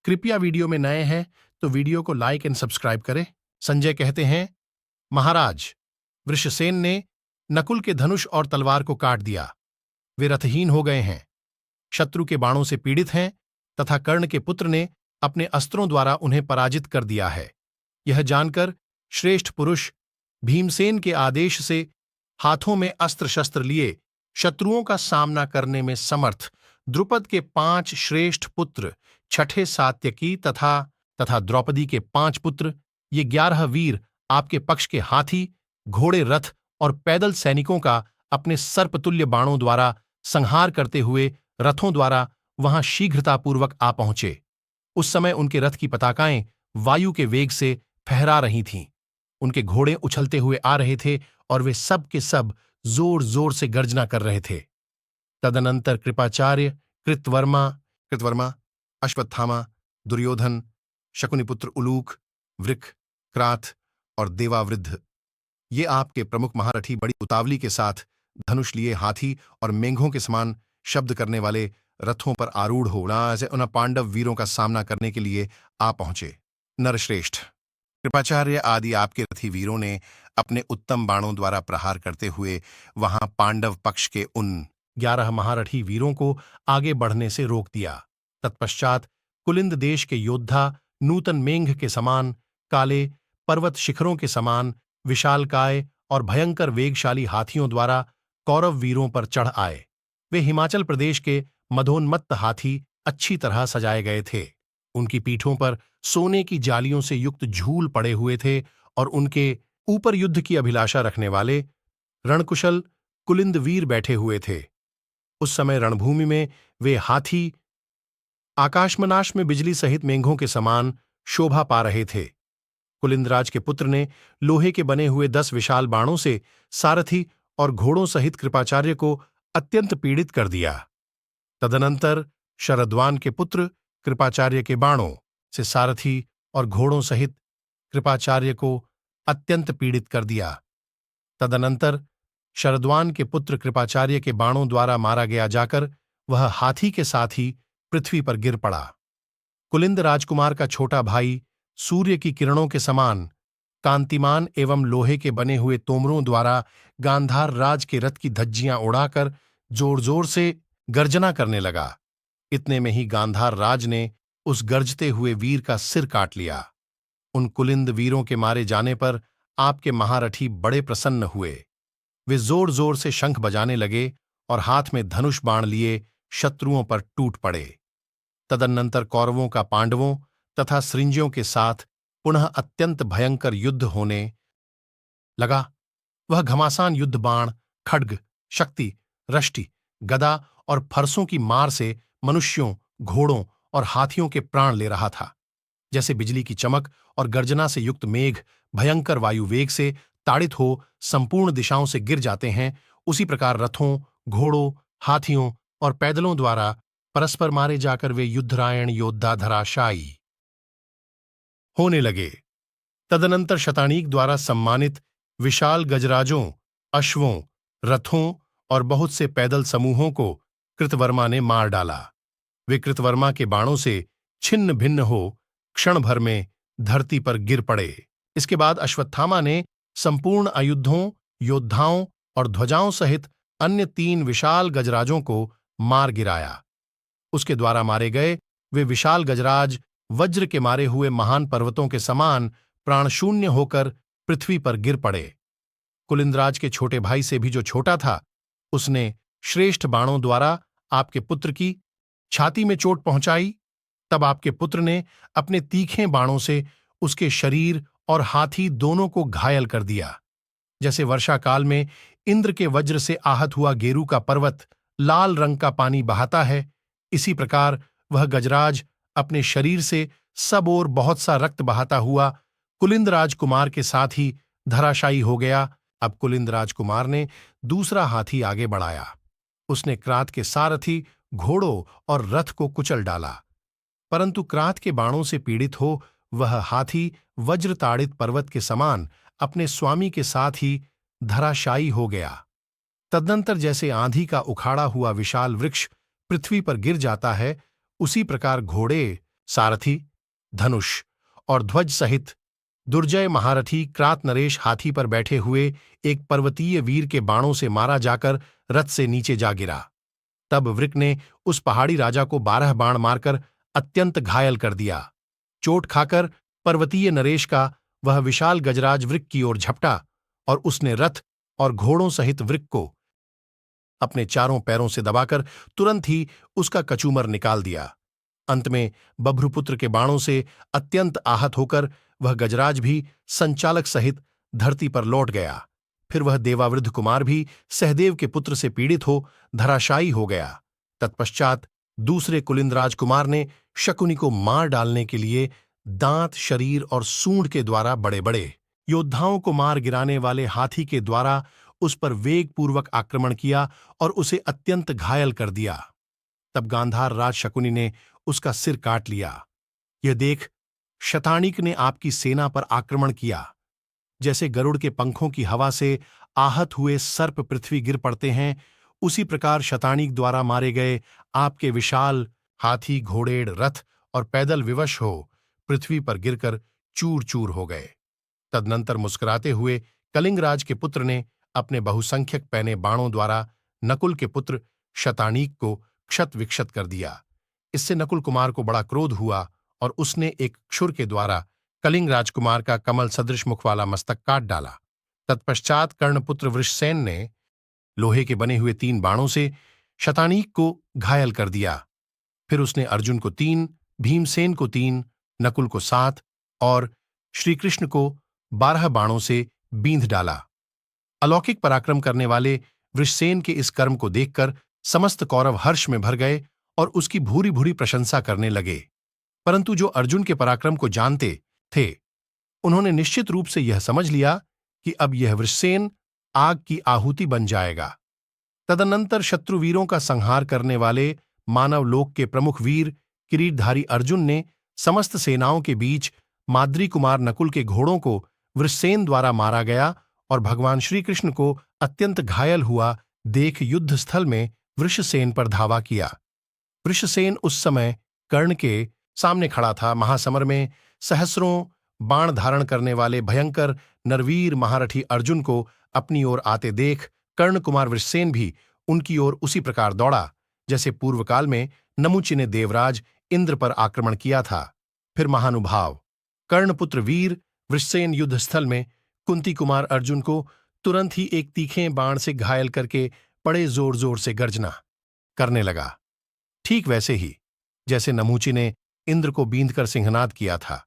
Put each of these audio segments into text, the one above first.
कृपया वीडियो में नए हैं तो वीडियो को लाइक एंड सब्सक्राइब करें। संजय कहते हैं, महाराज, वृषसेन ने नकुल के धनुष और तलवार को काट दिया। वे रथहीन हो गए हैं, शत्रु के बाणों से पीड़ित हैं तथा कर्ण के पुत्र ने अपने अस्त्रों द्वारा उन्हें पराजित कर दिया है। यह जानकर श्रेष्ठ पुरुष भीमसेन के आदेश से हाथों में अस्त्र शस्त्र लिए शत्रुओं का सामना करने में समर्थ द्रुपद के 5 श्रेष्ठ पुत्र, छठे सात्यकी तथा द्रौपदी के 5 पुत्र, ये 11 वीर आपके पक्ष के हाथी, घोड़े, रथ और पैदल सैनिकों का अपने सर्पतुल्य बाणों द्वारा संहार करते हुए रथों द्वारा वहां शीघ्रतापूर्वक आ पहुंचे। उस समय उनके रथ की पताकाएं वायु के वेग से फहरा रही थीं। उनके घोड़े उछलते हुए आ रहे थे और वे सब के सब जोर जोर से गर्जना कर रहे थे। तदनंतर कृपाचार्य, कृतवर्मा, अश्वत्थामा, दुर्योधन, शकुनिपुत्र उलूक, वृक, क्राथ और देवावृद्ध, ये आपके प्रमुख महारथी बड़ी उतावली के साथ धनुष लिए हाथी और मेंघों के समान शब्द करने वाले रथों पर आरूढ़ हो उन पांडव वीरों का सामना करने के लिए आ पहुंचे। नरश्रेष्ठ, कृपाचार्य आदि आपके रथी वीरों ने अपने उत्तम बाणों द्वारा प्रहार करते हुए वहां पांडव पक्ष के उन 11 महारथी वीरों को आगे बढ़ने से रोक दिया। तत्पश्चात कुलिंद देश के योद्धा नूतन मेंघ के समान, काले पर्वत शिखरों के समान, विशालकाय और भयंकर वेगशाली हाथियों द्वारा कौरव वीरों पर चढ़ आए। वे हिमाचल प्रदेश के मदोन्मत्त हाथी अच्छी तरह सजाए गए थे। उनकी पीठों पर सोने की जालियों से युक्त झूल पड़े हुए थे और उनके ऊपर युद्ध की अभिलाषा रखने वाले रणकुशल कुलिंद वीर बैठे हुए थे। उस समय रणभूमि में वे हाथी आकाशमनाश में बिजली सहित मेंघों के समान शोभा पा रहे थे। कुलिंदराज के पुत्र ने लोहे के बने हुए 10 विशाल बाणों से सारथी और घोड़ों सहित कृपाचार्य को अत्यंत पीड़ित कर दिया। तदनंतर शरद्वान के पुत्र कृपाचार्य के बाणों से सारथी और घोड़ों सहित कृपाचार्य को अत्यंत पीड़ित कर दिया। तदनंतर शरद्वान के पुत्र कृपाचार्य के बाणों द्वारा मारा गया जाकर वह हाथी के साथ ही पृथ्वी पर गिर पड़ा। कुलिंद राजकुमार का छोटा भाई सूर्य की किरणों के समान कांतिमान एवं लोहे के बने हुए तोमरों द्वारा गांधार राज के रथ की धज्जियां उड़ाकर जोर जोर से गर्जना करने लगा। इतने में ही गांधार राज ने उस गर्जते हुए वीर का सिर काट लिया। उन कुलिंद वीरों के मारे जाने पर आपके महारथी बड़े प्रसन्न हुए। वे जोर जोर से शंख बजाने लगे और हाथ में धनुष बाण लिए शत्रुओं पर टूट पड़े। तदनंतर कौरवों का पांडवों तथा सृंजियों के साथ पुनः अत्यंत भयंकर युद्ध होने लगा। वह घमासान युद्ध बाण, खड्ग, शक्ति, रष्टि, गदा और फरसों की मार से मनुष्यों, घोड़ों और हाथियों के प्राण ले रहा था। जैसे बिजली की चमक और गर्जना से युक्त मेघ भयंकर वायु वेग से ताड़ित हो संपूर्ण दिशाओं से गिर जाते हैं, उसी प्रकार रथों, घोड़ों, हाथियों और पैदलों द्वारा परस्पर मारे जाकर वे युद्धरायण योद्धा धराशायी होने लगे। तदनंतर शतानीक द्वारा सम्मानित विशाल गजराजों, अश्वों, रथों और बहुत से पैदल समूहों को कृतवर्मा ने मार डाला। वे कृतवर्मा के बाणों से छिन्न भिन्न हो क्षण भर में धरती पर गिर पड़े। इसके बाद अश्वत्थामा ने संपूर्ण अयुद्धों, योद्धाओं और ध्वजाओं सहित अन्य 3 विशाल गजराजों को मार गिराया। उसके द्वारा मारे गए वे विशाल गजराज वज्र के मारे हुए महान पर्वतों के समान प्राणशून्य होकर पृथ्वी पर गिर पड़े। कुलिंदराज के छोटे भाई से भी जो छोटा था, उसने श्रेष्ठ बाणों द्वारा आपके पुत्र की छाती में चोट पहुंचाई। तब आपके पुत्र ने अपने तीखे बाणों से उसके शरीर और हाथी दोनों को घायल कर दिया। जैसे वर्षा काल में इंद्र के वज्र से आहत हुआ गेरू का पर्वत लाल रंग का पानी बहाता है, इसी प्रकार वह गजराज अपने शरीर से सब ओर बहुत सा रक्त बहाता हुआ कुलिंद राजकुमार के साथ ही धराशायी हो गया। अब कुलिंद राजकुमार ने दूसरा हाथी आगे बढ़ाया। उसने क्रात के सारथी, घोड़ों और रथ को कुचल डाला, परंतु क्रात के बाणों से पीड़ित हो वह हाथी वज्रताड़ित पर्वत के समान अपने स्वामी के साथ ही धराशायी हो गया। तदनंतर जैसे आंधी का उखाड़ा हुआ विशाल वृक्ष पृथ्वी पर गिर जाता है, उसी प्रकार घोड़े, सारथी, धनुष और ध्वज सहित दुर्जय महारथी क्रात नरेश हाथी पर बैठे हुए एक पर्वतीय वीर के बाणों से मारा जाकर रथ से नीचे जा गिरा। तब वृक ने उस पहाड़ी राजा को 12 बाण मारकर अत्यंत घायल कर दिया। चोट खाकर पर्वतीय नरेश का वह विशाल गजराज वृक की ओर झपटा और उसने रथ और घोड़ों सहित वृक को अपने चारों पैरों से दबाकर तुरंत ही उसका कचूमर निकाल दिया। अंत में बभ्रुपुत्र के बाणों से अत्यंत आहत होकर वह गजराज भी संचालक सहित धरती पर लौट गया। फिर वह देवावृद्ध कुमार भी सहदेव के पुत्र से पीड़ित हो धराशायी हो गया। तत्पश्चात दूसरे कुलिंद राजकुमार ने शकुनी को मार डालने के लिए दांत, शरीर और सूंड के द्वारा बड़े बड़े योद्धाओं को मार गिराने वाले हाथी के द्वारा उस पर वेगपूर्वक आक्रमण किया और उसे अत्यंत घायल कर दिया। तब गांधार राज शकुनी ने उसका सिर काट लिया। यह देख शतानीक ने आपकी सेना पर आक्रमण किया। जैसे गरुड़ के पंखों की हवा से आहत हुए सर्प पृथ्वी गिर पड़ते हैं, उसी प्रकार शतानीक द्वारा मारे गए आपके विशाल हाथी, घोड़ेड़, रथ और पैदल विवश हो पृथ्वी पर गिरकर चूर चूर हो गए। तदनंतर मुस्कुराते हुए कलिंगराज के पुत्र ने अपने बहुसंख्यक पैने बाणों द्वारा नकुल के पुत्र शतानीक को क्षत विक्षत कर दिया। इससे नकुल कुमार को बड़ा क्रोध हुआ और उसने एक क्षुर के द्वारा कलिंग राजकुमार का कमल सदृश मुख वाला मस्तक काट डाला। तत्पश्चात कर्णपुत्र वृषसेन ने लोहे के बने हुए 3 बाणों से शतानीक को घायल कर दिया। फिर उसने अर्जुन को 3, भीमसेन को 3, नकुल को 7 और श्रीकृष्ण को 12 बाणों से बींध डाला। अलौकिक पराक्रम करने वाले वृषसेन के इस कर्म को देखकर समस्त कौरव हर्ष में भर गए और उसकी भूरी भूरी प्रशंसा करने लगे। परंतु जो अर्जुन के पराक्रम को जानते थे, उन्होंने निश्चित रूप से यह समझ लिया कि अब यह वृषसेन आग की आहुति बन जाएगा। तदनंतर शत्रुवीरों का संहार करने वाले मानव लोक के प्रमुख वीर किरीटधारी अर्जुन ने समस्त सेनाओं के बीच माद्री कुमार नकुल के घोड़ों को वृषसेन द्वारा मारा गया और भगवान श्रीकृष्ण को अत्यंत घायल हुआ देख युद्ध स्थल में वृषसेन पर धावा किया। वृषसेन उस समय कर्ण के सामने खड़ा था। महासमर में सहस्रों बाण धारण करने वाले भयंकर नरवीर महारथी अर्जुन को अपनी ओर आते देख कर्ण कुमार वृषसेन भी उनकी ओर उसी प्रकार दौड़ा जैसे पूर्वकाल में नमुचि ने देवराज इंद्र पर आक्रमण किया था। फिर महानुभाव कर्णपुत्र वीर वृषसेन युद्ध स्थल में कुंती कुमार अर्जुन को तुरंत ही एक तीखे बाण से घायल करके बड़े जोर जोर से गर्जना करने लगा, ठीक वैसे ही जैसे नमूची ने इंद्र को बींधकर सिंहनाद किया था।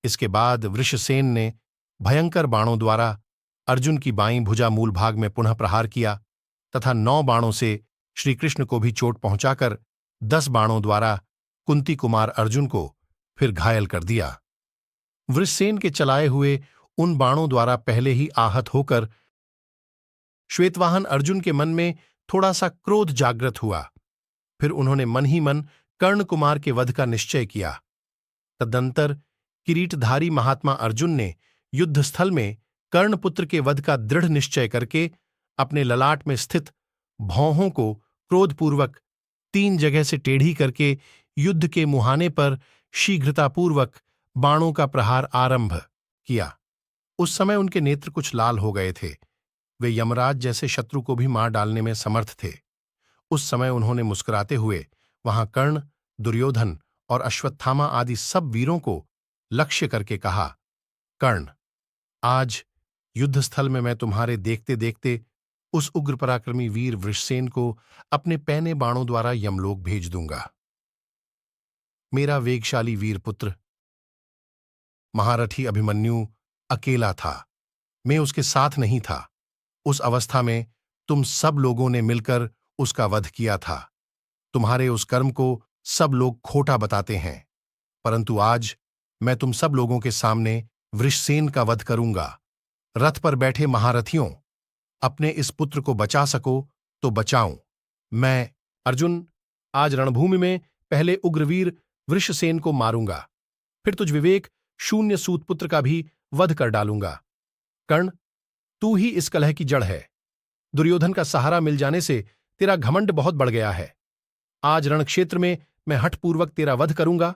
इसके बाद वृषसेन ने भयंकर बाणों द्वारा अर्जुन की बाईं भुजा मूल भाग में पुनः प्रहार किया तथा 9 बाणों से श्रीकृष्ण को भी चोट पहुंचाकर 10 बाणों द्वारा कुंती कुमार अर्जुन को फिर घायल कर दिया। वृषसेन के चलाए हुए उन बाणों द्वारा पहले ही आहत होकर श्वेतवाहन अर्जुन के मन में थोड़ा सा क्रोध जागृत हुआ। फिर उन्होंने मन ही मन कर्ण कुमार के वध का निश्चय किया। तदंतर किरीटधारी महात्मा अर्जुन ने युद्धस्थल में कर्णपुत्र के वध का दृढ़ निश्चय करके अपने ललाट में स्थित भौहों को क्रोधपूर्वक 3 जगह से टेढ़ी करके युद्ध के मुहाने पर शीघ्रतापूर्वक बाणों का प्रहार आरंभ किया। उस समय उनके नेत्र कुछ लाल हो गए थे। वे यमराज जैसे शत्रु को भी मार डालने में समर्थ थे। उस समय उन्होंने मुस्कुराते हुए वहां कर्ण, दुर्योधन और अश्वत्थामा आदि सब वीरों को लक्ष्य करके कहा, कर्ण, आज युद्धस्थल में मैं तुम्हारे देखते देखते उस उग्र पराक्रमी वीर वृषसेन को अपने पैने बाणों द्वारा यमलोक भेज दूंगा। मेरा वेगशाली वीर पुत्र महारथी अभिमन्यु अकेला था, मैं उसके साथ नहीं था। उस अवस्था में तुम सब लोगों ने मिलकर उसका वध किया था। तुम्हारे उस कर्म को सब लोग खोटा बताते हैं, परंतु आज मैं तुम सब लोगों के सामने वृषसेन का वध करूंगा। रथ पर बैठे महारथियों, अपने इस पुत्र को बचा सको तो बचाऊं। मैं अर्जुन आज रणभूमि में पहले उग्रवीर वृषसेन को मारूंगा, फिर तुझ विवेक शून्य सूतपुत्र का भी वध कर डालूंगा। कर्ण, तू ही इस कलह की जड़ है। दुर्योधन का सहारा मिल जाने से तेरा घमंड बहुत बढ़ गया है। आज रणक्षेत्र में मैं हठपूर्वक तेरा वध करूंगा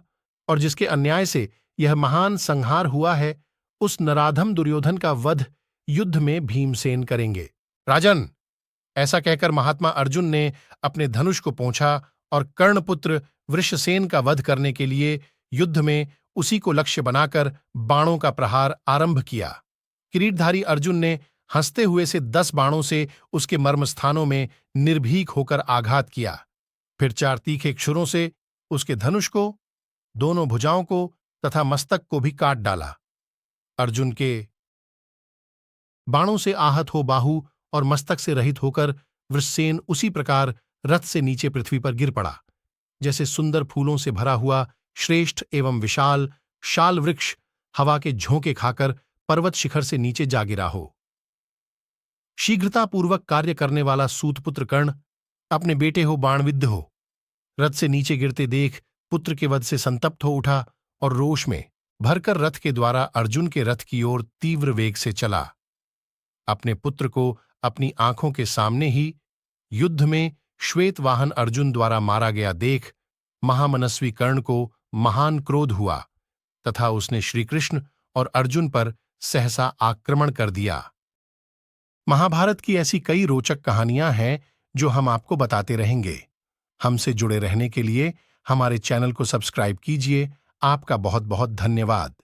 और जिसके अन्याय से यह महान संहार हुआ है, उस नराधम दुर्योधन का वध युद्ध में भीमसेन करेंगे। राजन, ऐसा कहकर महात्मा अर्जुन ने अपने धनुष को पोंछा और कर्णपुत्र वृषसेन का वध करने के लिए युद्ध में उसी को लक्ष्य बनाकर बाणों का प्रहार आरंभ किया। किरीटधारी अर्जुन ने हंसते हुए से 10 बाणों से उसके मर्मस्थानों में निर्भीक होकर आघात किया। फिर 4 तीखे क्षुरों से उसके धनुष को, दोनों भुजाओं को तथा मस्तक को भी काट डाला। अर्जुन के बाणों से आहत हो बाहु और मस्तक से रहित होकर वृषसेन उसी प्रकार रथ से नीचे पृथ्वी पर गिर पड़ा, जैसे सुंदर फूलों से भरा हुआ श्रेष्ठ एवं विशाल शाल वृक्ष हवा के झोंके खाकर पर्वत शिखर से नीचे जा गिरा हो। शीघ्रतापूर्वक कार्य करने वाला सूतपुत्र कर्ण अपने बेटे हो बाणविद्ध हो, रथ से नीचे गिरते देख पुत्र के वध से संतप्त हो उठा और रोष में भरकर रथ के द्वारा अर्जुन के रथ की ओर तीव्र वेग से चला। अपने पुत्र को अपनी आंखों के सामने ही युद्ध में श्वेत वाहन अर्जुन द्वारा मारा गया देख महामनस्वी कर्ण को महान क्रोध हुआ तथा उसने श्रीकृष्ण और अर्जुन पर सहसा आक्रमण कर दिया। महाभारत की ऐसी कई रोचक कहानियां हैं जो हम आपको बताते रहेंगे। हमसे जुड़े रहने के लिए हमारे चैनल को सब्सक्राइब कीजिए। आपका बहुत बहुत धन्यवाद।